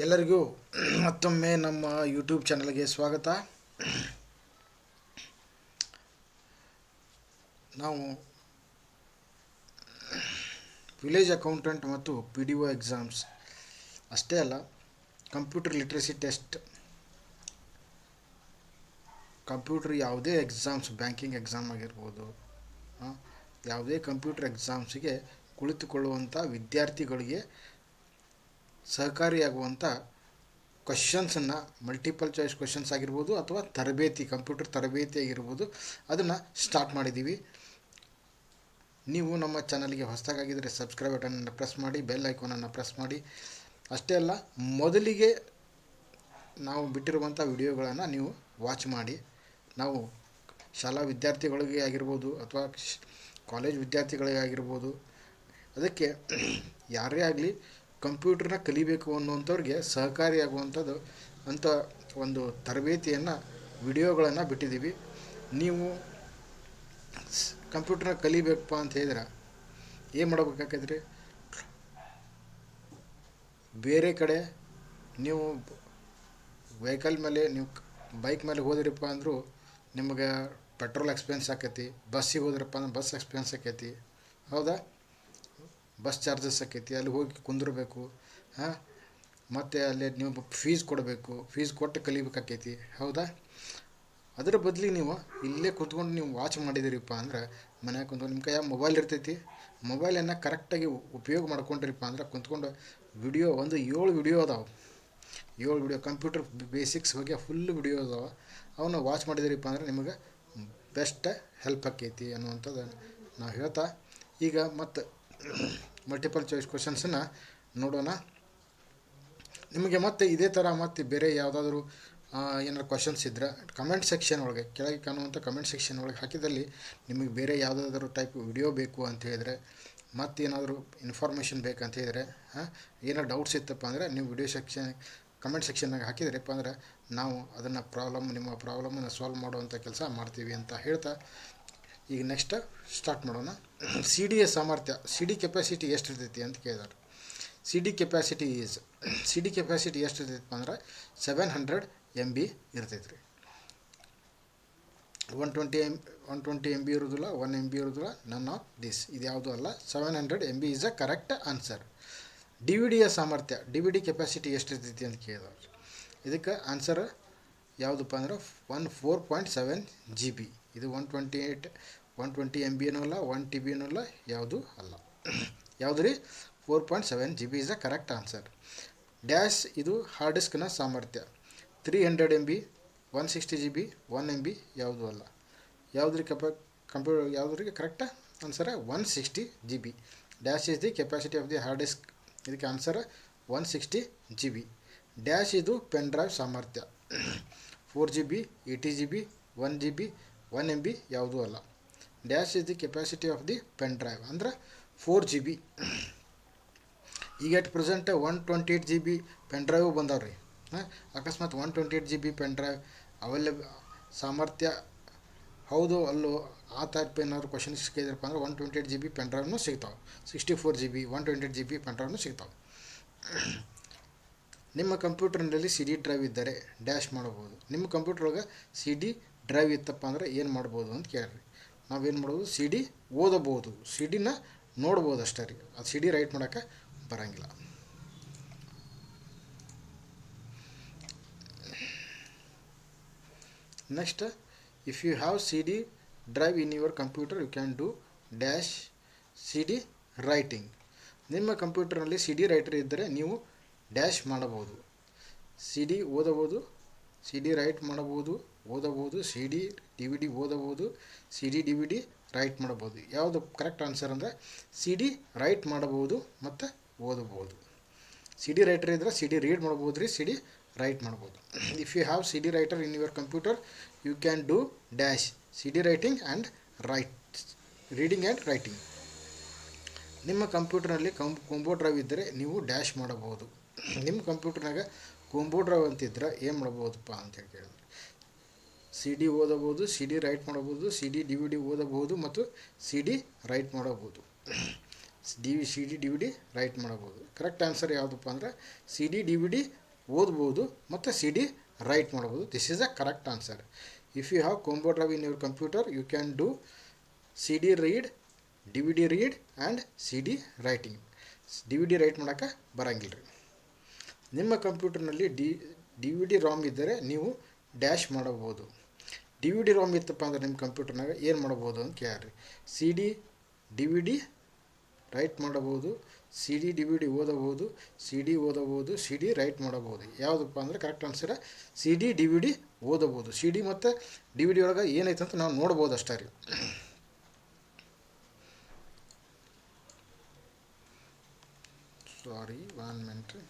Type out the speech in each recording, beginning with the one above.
ಎಲ್ಲರಿಗೂ ಮತ್ತೊಮ್ಮೆ ನಮ್ಮ ಯೂಟ್ಯೂಬ್ ಚಾನಲ್ಗೆ ಸ್ವಾಗತ. ನಾವು ವಿಲೇಜ್ ಅಕೌಂಟೆಂಟ್ ಮತ್ತು PDO ಎಕ್ಸಾಮ್ಸ್ ಅಷ್ಟೇ ಅಲ್ಲ, ಕಂಪ್ಯೂಟರ್ ಲಿಟ್ರಸಿ ಟೆಸ್ಟ್, ಕಂಪ್ಯೂಟರ್ ಯಾವುದೇ ಎಕ್ಸಾಮ್ಸ್, ಬ್ಯಾಂಕಿಂಗ್ ಎಕ್ಸಾಮ್ ಆಗಿರ್ಬೋದು, ಯಾವುದೇ ಕಂಪ್ಯೂಟರ್ ಎಕ್ಸಾಮ್ಸಿಗೆ ಕುಳಿತುಕೊಳ್ಳುವಂಥ ವಿದ್ಯಾರ್ಥಿಗಳಿಗೆ ಸಹಕಾರಿಯಾಗುವಂಥ ಕ್ವಶನ್ಸನ್ನು, ಮಲ್ಟಿಪಲ್ ಚಾಯ್ಸ್ ಕ್ವಶನ್ಸ್ ಆಗಿರ್ಬೋದು ಅಥವಾ ತರಬೇತಿ, ಕಂಪ್ಯೂಟರ್ ತರಬೇತಿ ಆಗಿರ್ಬೋದು, ಅದನ್ನು ಸ್ಟಾರ್ಟ್ ಮಾಡಿದ್ದೀವಿ. ನೀವು ನಮ್ಮ ಚಾನಲ್ಗೆ ಹೊಸದಾಗಿದ್ದರೆ ಸಬ್ಸ್ಕ್ರೈಬ್ ಬಟನನ್ನು ಪ್ರೆಸ್ ಮಾಡಿ, ಬೆಲ್ ಐಕಾನನ್ನು ಪ್ರೆಸ್ ಮಾಡಿ. ಅಷ್ಟೇ ಅಲ್ಲ, ಮೊದಲಿಗೆ ನಾವು ಬಿಟ್ಟಿರುವಂಥ ವಿಡಿಯೋಗಳನ್ನು ನೀವು ವಾಚ್ ಮಾಡಿ. ನಾವು ಶಾಲಾ ವಿದ್ಯಾರ್ಥಿಗಳಿಗೆ ಆಗಿರ್ಬೋದು ಅಥವಾ ಕಾಲೇಜ್ ವಿದ್ಯಾರ್ಥಿಗಳಿಗೆ ಆಗಿರ್ಬೋದು, ಅದಕ್ಕೆ ಯಾರೇ ಆಗಲಿ ಕಂಪ್ಯೂಟರ್ನ ಕಲಿಬೇಕು ಅನ್ನುವಂಥವ್ರಿಗೆ ಸಹಕಾರಿಯಾಗುವಂಥದ್ದು ಅಂಥ ಒಂದು ತರಬೇತಿಯನ್ನು, ವಿಡಿಯೋಗಳನ್ನು ಬಿಟ್ಟಿದ್ದೀವಿ. ನೀವು ಕಂಪ್ಯೂಟರ್ನ ಕಲಿಬೇಕಪ್ಪ ಅಂತ ಹೇಳಿದ್ರೆ ಏನು ಮಾಡಬೇಕಾಗೈತ್ರಿ? ಬೇರೆ ಕಡೆ ನೀವು ವೆಹಿಕಲ್ ಮೇಲೆ, ನೀವು ಬೈಕ್ ಮೇಲೆ ಹೋದ್ರಪ್ಪ ಅಂದರೂ ನಿಮಗೆ ಪೆಟ್ರೋಲ್ ಎಕ್ಸ್ಪೆನ್ಸ್ ಆಕೈತಿ. ಬಸ್ಸಿಗೆ ಹೋದ್ರಪ್ಪ ಅಂದ್ರೆ ಬಸ್ ಎಕ್ಸ್ಪೆನ್ಸ್ ಆಕೈತಿ, ಹೌದಾ? ಬಸ್ ಚಾರ್ಜಸ್ ಆಕೈತಿ, ಅಲ್ಲಿ ಹೋಗಿ ಕುಂದಿರಬೇಕು, ಮತ್ತು ಅಲ್ಲಿ ನೀವು ಫೀಸ್ ಕೊಡಬೇಕು, ಫೀಸ್ ಕೊಟ್ಟು ಕಲಿಬೇಕಾಕೈತಿ, ಹೌದಾ? ಅದರ ಬದಲಿಗೆ ನೀವು ಇಲ್ಲೇ ಕುಂತ್ಕೊಂಡು ನೀವು ವಾಚ್ ಮಾಡಿದಿರಿಪ್ಪ ಅಂದ್ರೆ, ಮನ್ಯಾಗ ಕುಂತ್ಕೊಂಡು ನಿಮ್ಮ ಕೈಯಾಗ ಮೊಬೈಲ್ ಇರ್ತೈತಿ, ಮೊಬೈಲನ್ನು ಕರೆಕ್ಟಾಗಿ ಉಪಯೋಗ ಮಾಡ್ಕೊಂಡ್ರಿಪ್ಪ ಅಂದ್ರೆ ಕುಂತ್ಕೊಂಡು ವಿಡಿಯೋ, ಒಂದು 7 ವಿಡಿಯೋ ಅದಾವೆ, 7 ವಿಡಿಯೋ ಕಂಪ್ಯೂಟರ್ ಬೇಸಿಕ್ಸ್ ಬಗ್ಗೆ ಫುಲ್ ವಿಡಿಯೋ ಅದಾವೆ. ಅವನ್ನ ವಾಚ್ ಮಾಡಿದಿರಿಪ್ಪ ಅಂದ್ರೆ ನಿಮಗೆ ಬೆಸ್ಟ್ ಹೆಲ್ಪ್ ಆಕೈತಿ ಅನ್ನುವಂಥದ್ದು ನಾವು ಹೇಳ್ತಾ, ಈಗ ಮತ್ತು ಮಲ್ಟಿಪಲ್ ಚಾಯ್ಸ್ ಕ್ವಶನ್ಸನ್ನು ನೋಡೋಣ. ನಿಮಗೆ ಮತ್ತೆ ಇದೇ ಥರ ಮತ್ತೆ ಬೇರೆ ಯಾವುದಾದ್ರೂ ಏನಾರು ಕ್ವಶನ್ಸ್ ಇದ್ದರೆ ಕಮೆಂಟ್ ಸೆಕ್ಷನ್ ಒಳಗೆ, ಕೆಳಗೆ ಕಾಣುವಂಥ ಕಮೆಂಟ್ ಸೆಕ್ಷನ್ ಒಳಗೆ ಹಾಕಿದಲ್ಲಿ ನಿಮಗೆ ಬೇರೆ ಯಾವುದಾದ್ರೂ ಟೈಪ್ ವಿಡಿಯೋ ಬೇಕು ಅಂತ ಹೇಳಿದರೆ, ಮತ್ತೇನಾದರೂ ಇನ್ಫಾರ್ಮೇಷನ್ ಬೇಕಂತ ಹೇಳಿದರೆ, ಏನೋ ಡೌಟ್ಸ್ ಇತ್ತಪ್ಪ ಅಂದರೆ ನೀವು ವಿಡಿಯೋ ಸೆಕ್ಷನ್ ಕಮೆಂಟ್ ಸೆಕ್ಷನ್ನಾಗ ಹಾಕಿದ್ರಪ್ಪ ಅಂದರೆ ನಾವು ಅದನ್ನು ನಿಮ್ಮ ಪ್ರಾಬ್ಲಮನ್ನು ಸಾಲ್ವ್ ಮಾಡುವಂಥ ಕೆಲಸ ಮಾಡ್ತೀವಿ ಅಂತ ಹೇಳ್ತಾ, ಈಗ ನೆಕ್ಸ್ಟ್ ಸ್ಟಾರ್ಟ್ ಮಾಡೋಣ. CD ಸಾಮರ್ಥ್ಯ, CD ಕೆಪಾಸಿಟಿ ಎಷ್ಟು ಇರ್ತೈತಿ ಅಂತ ಕೇಳಿದಾರೆ. CD ಕೆಪಾಸಿಟಿ ಎಷ್ಟು ಇರ್ತೈತಪ್ಪ ಅಂದ್ರೆ 700 MB ಇರ್ತೈತೆ ರೀ. 120 MB ಇರೋದಿಲ್ಲ, 1 MB ಇರೋದಿಲ್ಲ, ನನ್ ಆಫ್ ದಿಸ್, ಇದು ಯಾವುದೂ ಅಲ್ಲ. 700 MB is a correct answer. DVD ಸಾಮರ್ಥ್ಯ, DVD ಕೆಪಾಸಿಟಿ ಎಷ್ಟು ಇರ್ತೈತಿ ಅಂತ ಕೇಳಿದವ್ರು. ಇದಕ್ಕೆ ಆನ್ಸರ್ ಯಾವುದಪ್ಪ ಅಂದ್ರೆ 4.7 GB. ಇದು 120 MB ಏನೂ ಅಲ್ಲ, 1 TB ಏನೂ ಅಲ್ಲ, ಯಾವುದೂ ಅಲ್ಲ. ಯಾವುದು ರೀ? 4.7 GB is a correct answer. Dash, ಇದು ಹಾರ್ಡ್ ಡಿಸ್ಕ್ನ ಸಾಮರ್ಥ್ಯ. 300 MB, 160 GB, 1 MB ಯಾವುದೂ ಅಲ್ಲ. ಯಾವುದ್ರಿ ಯಾವುದ್ರಿಗೆ correct answer? 160 GB. Dash is the capacity of the hard disk. ಇದಕ್ಕೆ ಆನ್ಸರ್ 160 GB. ಡ್ಯಾಶ್ ಇದು ಪೆನ್ ಡ್ರೈವ್ ಸಾಮರ್ಥ್ಯ. 4 GB, 80 GB, 1 GB, 1 MB ಯಾವುದೂ ಅಲ್ಲ. Dash is the capacity of the pen drive ಅಂದ್ರೆ 4 GB. ಈಗ at present 128 GB pen drive ಬಂದವ್ರಿ. ಅಕಸ್ಮಾತ್ 128 GB pen drive ಸಾಮರ್ಥ್ಯ ಹೌದು ಅಲ್ಲೋ ಆ ಟೈಪ್ ಏನಾದ್ರು ಕ್ವಶನ್ಸ್ ಕೇಳಿದ್ರಪ್ಪ ಅಂದ್ರೆ 128 GB ಪೆನ್ ಡ್ರೈವ್ನೂ ಸಿಗ್ತಾವೆ. 64 GB, 128 GB ಪೆನ್ ಡ್ರೈವ್ನೂ ಸಿಗ್ತಾವೆ. ನಿಮ್ಮ ಕಂಪ್ಯೂಟರ್ನಲ್ಲಿ CD ಡ್ರೈವ್ ಇದ್ದರೆ ಡ್ಯಾಶ್ ಮಾಡ್ಬೋದು. ನಿಮ್ಮ ಕಂಪ್ಯೂಟರ್ಗೆ CD ಡ್ರೈವ್ ಇತ್ತಪ್ಪ ಅಂದ್ರೆ ಏನು ಮಾಡ್ಬೋದು ಅಂತ ಕೇಳ್ರಿ. ನಾವೇನು ಮಾಡ್ಬೋದು? CD ಓದಬೋದು, CD ನೋಡ್ಬೋದು ಅಷ್ಟೇ ರೀ. ಅದು CD ರೈಟ್ ಮಾಡೋಕ್ಕೆ ಬರೋಂಗಿಲ್ಲ. Next, if you have CD drive in your computer you can do dash CD writing. ನಿಮ್ಮ ಕಂಪ್ಯೂಟರ್ನಲ್ಲಿ CD ರೈಟರ್ ಇದ್ದರೆ ನೀವು ಡ್ಯಾಶ್ ಮಾಡಬಹುದು. CD ಓದಬಹುದು, CD ರೈಟ್ ಮಾಡಬಹುದು, ಓದಬಹುದು, CD DVD ಓದಬಹುದು, CD DVD ರೈಟ್ ಮಾಡಬಹುದು. ಯಾವುದು ಕರೆಕ್ಟ್ ಆನ್ಸರ್ ಅಂದರೆ CD ರೈಟ್ ಮಾಡಬಹುದು ಮತ್ತು ಓದಬಹುದು. CD ರೈಟರ್ ಇದ್ದರೆ CD ರೀಡ್ ಮಾಡ್ಬೋದು ರೀ, CD ರೈಟ್ ಮಾಡ್ಬೋದು. If you have CD writer in your computer you can do dash CD writing and reading and writing. ನಿಮ್ಮ ಕಂಪ್ಯೂಟರ್ನಲ್ಲಿ ಕಾಂಬೋ ಡ್ರೈವ್ ಇದ್ದರೆ ನೀವು ಡ್ಯಾಶ್ ಮಾಡಬಹುದು. ನಿಮ್ಮ ಕಂಪ್ಯೂಟರ್ನಾಗ ಕಾಂಬೋ ಡ್ರೈವ್ ಅಂತಿದ್ರೆ ಏನು ಮಾಡ್ಬೋದಪ್ಪ ಅಂತೇಳಿ ಕೇಳಿದ್ರೆ CD ಓದಬಹುದು, CD ರೈಟ್ ಮಾಡಬಹುದು, CD DVD ಓದಬಹುದು ಮತ್ತು CD ರೈಟ್ ಮಾಡಬಹುದು. CD DVD ರೈಟ್ ಮಾಡಬಹುದು. ಕರೆಕ್ಟ್ ಆನ್ಸರ್ ಯಾವುದಪ್ಪ ಅಂದರೆ CD DVD ಓದ್ಬೋದು ಮತ್ತು ಸಿ ಡಿ ರೈಟ್ ಮಾಡ್ಬೋದು. This is a correct answer. If you have combo drive in your computer you can do C D read, D V D read and C D writing. D V D write ಮಾಡೋಕ್ಕೆ ಬರೋಂಗಿಲ್ಲ ರೀ. ನಿಮ್ಮ ಕಂಪ್ಯೂಟರ್ನಲ್ಲಿ D V D Ram ಇದ್ದರೆ ನೀವು dash ಮಾಡಬಹುದು. D V D Ram ಇತ್ತಪ್ಪ ಅಂದ್ರೆ ನಿಮ್ಮ ಕಂಪ್ಯೂಟರ್ನಾಗ ಏನು ಮಾಡ್ಬೋದು ಅಂತ ಕೇಳ್ರಿ. C D D V D write ಮಾಡಬಹುದು, C D D V D ಓದಬಹುದು, ಸಿ ಡಿ ಓದಬಹುದು, ಸಿ ಡಿ ರೈಟ್ ಮಾಡಬಹುದು. ಯಾವುದಪ್ಪ ಅಂದರೆ correct answer C D D V D ಓದಬಹುದು. ಸಿ ಡಿ ಮತ್ತು ಡಿ ವಿ ಡಿ ಒಳಗೆ ಏನೈತೆ ಅಂತ ನಾವು ನೋಡ್ಬೋದು ಅಷ್ಟೇ ರೀ. ಸಾರಿ 1 ಮಿನಿಟ್ ರೀ.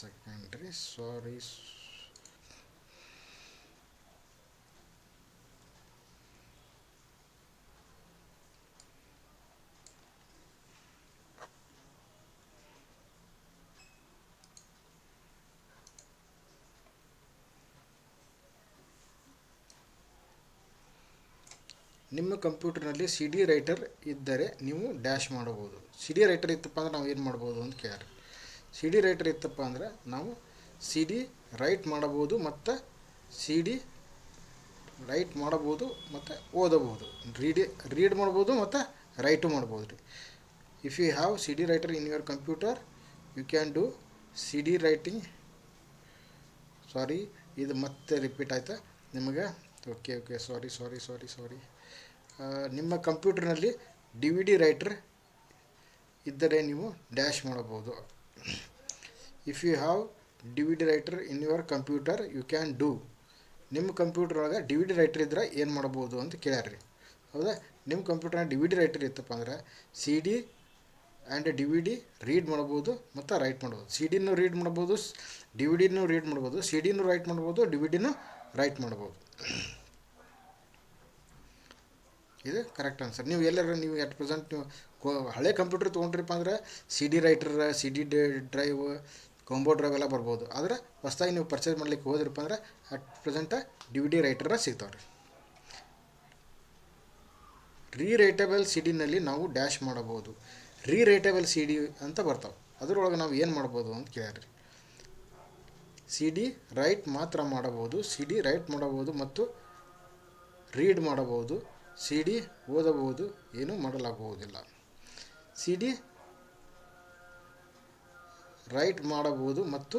ಸೆಕೆಂಡ್ ರೀ, ಸಾರಿ. ನಿಮ್ಮ ಕಂಪ್ಯೂಟರ್ನಲ್ಲಿ ಸಿ ಡಿ ರೈಟರ್ ಇದ್ದರೆ ನೀವು ಡ್ಯಾಶ್ ಮಾಡಬಹುದು. ಸಿ ಡಿ ರೈಟರ್ ಇತ್ತಪ್ಪ ಅಂದ್ರೆ ನಾವು ಏನು ಮಾಡ್ಬೋದು ಅಂತ ಕೇಳ್ರಿ. ಸಿ ಡಿ ರೈಟರ್ ಇತ್ತಪ್ಪ ಅಂದರೆ ನಾವು ಸಿ ಡಿ ರೈಟ್ ಮಾಡಬಹುದು ಮತ್ತು ಸಿ ಡಿ ರೈಟ್ ಮಾಡಬಹುದು ಮತ್ತು ಓದಬಹುದು. ರೀಡ್ ಮಾಡ್ಬೋದು ಮತ್ತು ರೈಟು ಮಾಡ್ಬೋದು ರೀ. If you have C D writer in your computer you can do C D writing. Sorry, ಇದು ಮತ್ತೆ ರಿಪೀಟ್ ಆಯ್ತಾ ನಿಮಗೆ? Okay sorry. ನಿಮ್ಮ ಕಂಪ್ಯೂಟರ್ನಲ್ಲಿ ಡಿ ವಿ ಡಿ ರೈಟರ್ ಇದ್ದರೆ ನೀವು ಡ್ಯಾಶ್ ಮಾಡಬಹುದು. If you have D V D writer in your computer you can do. ನಿಮ್ಮ ಕಂಪ್ಯೂಟರ್ ಒಳಗೆ ಡಿ ವಿ ಡಿ ರೈಟರ್ ಇದ್ದರೆ ಏನು ಮಾಡ್ಬೋದು ಅಂತ ಕೇಳ್ಯಾರ್ರಿ. ಹೌದಾ? ನಿಮ್ಮ ಕಂಪ್ಯೂಟರ್ನಾಗ ಡಿ ವಿ ಡಿ ರೈಟರ್ ಇತ್ತಪ್ಪ ಅಂದ್ರೆ C D and D V D read ಮಾಡ್ಬೋದು ಮತ್ತು ರೈಟ್ ಮಾಡ್ಬೋದು. ಸಿ ಡಿನೂ ರೀಡ್ ಮಾಡ್ಬೋದು, ಡಿ ವಿ ಡಿನೂ ರೀಡ್ ಮಾಡ್ಬೋದು, ಸಿ ಡಿನೂ ರೈಟ್ ಮಾಡ್ಬೋದು, ಡಿ ವಿ ಡಿನೂ ರೈಟ್ ಮಾಡ್ಬೋದು. ಇದು ಕರೆಕ್ಟ್ ಆನ್ಸರ್. ನೀವು ಎಲ್ಲರೂ ನೀವು ಅಟ್ ಪ್ರೆಸೆಂಟ್ ನೀವು ಹಳೆ ಕಂಪ್ಯೂಟರ್ ತೊಗೊಂಡ್ರಿಪ್ಪ ಅಂದ್ರೆ C D writer, C D drive, combo drive ಎಲ್ಲ ಬರ್ಬೋದು. ಆದರೆ ಹೊಸದಾಗಿ ನೀವು ಪರ್ಚೇಸ್ ಮಾಡ್ಲಿಕ್ಕೆ ಹೋದ್ರಪ್ಪ ಅಂದ್ರೆ ಅಟ್ ಪ್ರೆಸೆಂಟ ಡಿ ವಿ ಡಿ ರೈಟರ ಸಿಗ್ತಾವೆ ರೀ. ರೈಟೇಬಲ್ ಸಿ ಡಿನಲ್ಲಿ ನಾವು ಡ್ಯಾಶ್ ಮಾಡಬಹುದು. ರೈಟೇಬಲ್ ಸಿ ಡಿ ಅಂತ ಬರ್ತಾವೆ. ಅದರೊಳಗೆ ನಾವು ಏನು ಮಾಡ್ಬೋದು ಅಂತ ಕೇಳ್ರಿ. ಸಿ ಡಿ ರೈಟ್ ಮಾತ್ರ ಮಾಡಬಹುದು, ಸಿ ಡಿ ರೈಟ್ ಮಾಡಬಹುದು ಮತ್ತು ರೀಡ್ ಮಾಡಬಹುದು. ಸಿ ಡಿ ಓದಬಹುದು, ಏನೂ ಮಾಡಲಾಗುವುದಿಲ್ಲ. ಸಿ ಡಿ ರೈಟ್ ಮಾಡಬಹುದು ಮತ್ತು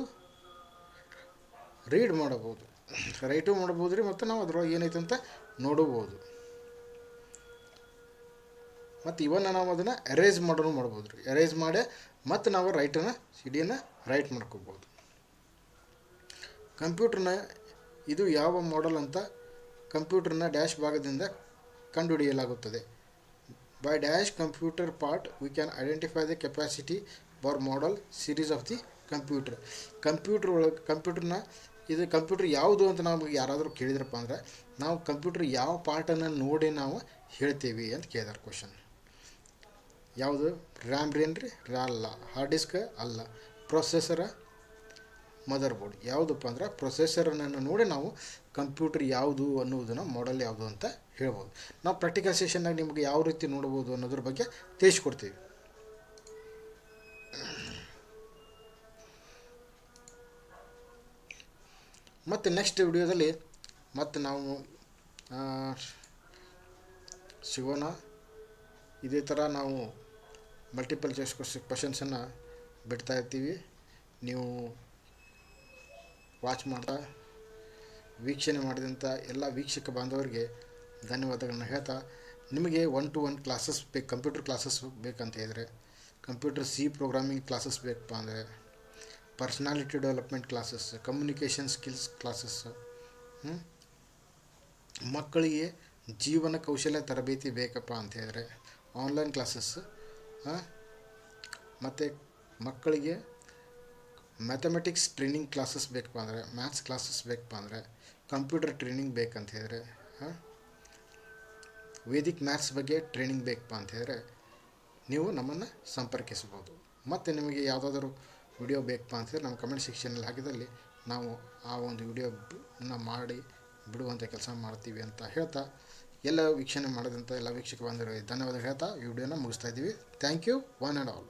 ರೀಡ್ ಮಾಡಬಹುದು. ರೈಟು ಮಾಡ್ಬೋದು ರೀ ಮತ್ತು ನಾವು ಅದರೊಳಗೆ ಏನೈತೆ ಅಂತ ನೋಡಬಹುದು. ಮತ್ತು ಇವನ್ನ ನಾವು ಅದನ್ನು ಎರೇಸ್ ಮಾಡೋನು ಮಾಡ್ಬೋದು ರೀ. ಎರೇಸ್ ಮಾಡಿ ಮತ್ತು ನಾವು ರೈಟನ್ನು ಸಿ ಡಿಯನ್ನು ರೈಟ್ ಮಾಡ್ಕೋಬೋದು. ಕಂಪ್ಯೂಟರ್ನ ಇದು ಯಾವ ಮಾಡೆಲ್ ಅಂತ ಕಂಪ್ಯೂಟರ್ನ ಡ್ಯಾಶ್ ಭಾಗದಿಂದ ಕಂಡುಹಿಡಿಯಲಾಗುತ್ತದೆ. By dash computer part we can identify the capacity bar model series of the computer. Computer ಒಳಗೆ ಕಂಪ್ಯೂಟರ್ನ ಇದು ಕಂಪ್ಯೂಟರ್ ಯಾವುದು ಅಂತ ನಾವು ಯಾರಾದರೂ ಕೇಳಿದ್ರಪ್ಪ ಅಂದ್ರೆ ನಾವು ಕಂಪ್ಯೂಟರ್ ಯಾವ ಪಾರ್ಟನ್ನು ನೋಡಿ ನಾವು ಹೇಳ್ತೀವಿ ಅಂತ ಕೇಳಿದಾರೆ ಕ್ವಶನ್. ಯಾವುದು? ರ್ಯಾಮ್ ಬ್ರೇನ್ ರೀ? ಅಲ್ಲ. ಹಾರ್ಡ್ ಡಿಸ್ಕ್ ಅಲ್ಲ. ಪ್ರೊಸೆಸರ, ಮದರ್ ಬೋರ್ಡ್. ಯಾವುದಪ್ಪ ಅಂದ್ರೆ ಪ್ರೊಸೆಸರನ್ನು ನೋಡಿ ನಾವು ಕಂಪ್ಯೂಟರ್ ಯಾವುದು ಅನ್ನೋದನ್ನು ಮಾಡೆಲ್ ಯಾವುದು ಅಂತ ಹೇಳ್ಬೋದು. ನಾವು ಪ್ರಾಕ್ಟಿಕಲ್ ಸೆಷನ್ನಾಗ ನಿಮಗೆ ಯಾವ ರೀತಿ ನೋಡ್ಬೋದು ಅನ್ನೋದ್ರ ಬಗ್ಗೆ ತಿಳಿಸ್ಕೊಡ್ತೀವಿ. ಮತ್ತು ನೆಕ್ಸ್ಟ್ ವಿಡಿಯೋದಲ್ಲಿ ಮತ್ತು ನಾವು ಸಿಗೋಣ. ಇದೇ ಥರ ನಾವು ಮಲ್ಟಿಪಲ್ ಚಾಯ್ಸ್ ಕ್ವಶನ್ಸನ್ನು ಬಿಡ್ತಾ ಇರ್ತೀವಿ. ನೀವು ವಾಚ್ ಮಾಡ್ತಾ ವೀಕ್ಷಣೆ ಮಾಡಿದಂಥ ಎಲ್ಲ ವೀಕ್ಷಕ ಬಾಂಧವರಿಗೆ ಧನ್ಯವಾದಗಳನ್ನ ಹೇಳ್ತಾ, ನಿಮಗೆ 1-to-1 ಕ್ಲಾಸಸ್ ಬೇಕು, ಕಂಪ್ಯೂಟರ್ ಕ್ಲಾಸಸ್ ಬೇಕಂತ ಹೇಳಿದರೆ, ಕಂಪ್ಯೂಟರ್ ಸಿ ಪ್ರೋಗ್ರಾಮಿಂಗ್ ಕ್ಲಾಸಸ್ ಬೇಕಪ್ಪ ಅಂದರೆ, personality development classes, communication skills classes, ಮಕ್ಕಳಿಗೆ ಜೀವನ ಕೌಶಲ್ಯ ತರಬೇತಿ ಬೇಕಪ್ಪ ಅಂತ ಹೇಳಿದ್ರೆ ಆನ್ಲೈನ್ ಕ್ಲಾಸಸ್, ಮತ್ತು ಮಕ್ಕಳಿಗೆ ಮ್ಯಾಥಮೆಟಿಕ್ಸ್ ಟ್ರೈನಿಂಗ್ ಕ್ಲಾಸಸ್ ಬೇಕಪ್ಪ ಅಂದರೆ, ಮ್ಯಾಥ್ಸ್ ಕ್ಲಾಸಸ್ ಬೇಕಪ್ಪ ಅಂದರೆ, ಕಂಪ್ಯೂಟರ್ ಟ್ರೈನಿಂಗ್ ಬೇಕಂತ ಹೇಳಿದ್ರೆ, ವೇದಿಕ್ ಮ್ಯಾಥ್ಸ್ ಬಗ್ಗೆ ಟ್ರೈನಿಂಗ್ ಬೇಕಪ್ಪ ಅಂತ ಹೇಳಿದ್ರೆ ನೀವು ನಮ್ಮನ್ನು ಸಂಪರ್ಕಿಸ್ಬೋದು. ಮತ್ತು ನಿಮಗೆ ಯಾವುದಾದ್ರೂ ವಿಡಿಯೋ ಬೇಕಪ್ಪ ಅಂತ ಹೇಳಿದ್ರೆ ನಮ್ಮ ಕಮೆಂಟ್ ಸೆಕ್ಷನಲ್ಲಿ ಹಾಕಿದಲ್ಲಿ ನಾವು ಆ ಒಂದು ವಿಡಿಯೋನ ಮಾಡಿ ಬಿಡುವಂಥ ಕೆಲಸ ಮಾಡ್ತೀವಿ ಅಂತ ಹೇಳ್ತಾ, ಎಲ್ಲ ವೀಕ್ಷಣೆ ಮಾಡಿದಂಥ ಎಲ್ಲ ವೀಕ್ಷಕ ಬಂದಿರೋ ಧನ್ಯವಾದ ಹೇಳ್ತಾ ಈ ವಿಡಿಯೋನ ಮುಗಿಸ್ತಾ ಇದ್ದೀವಿ. Thank you one and all.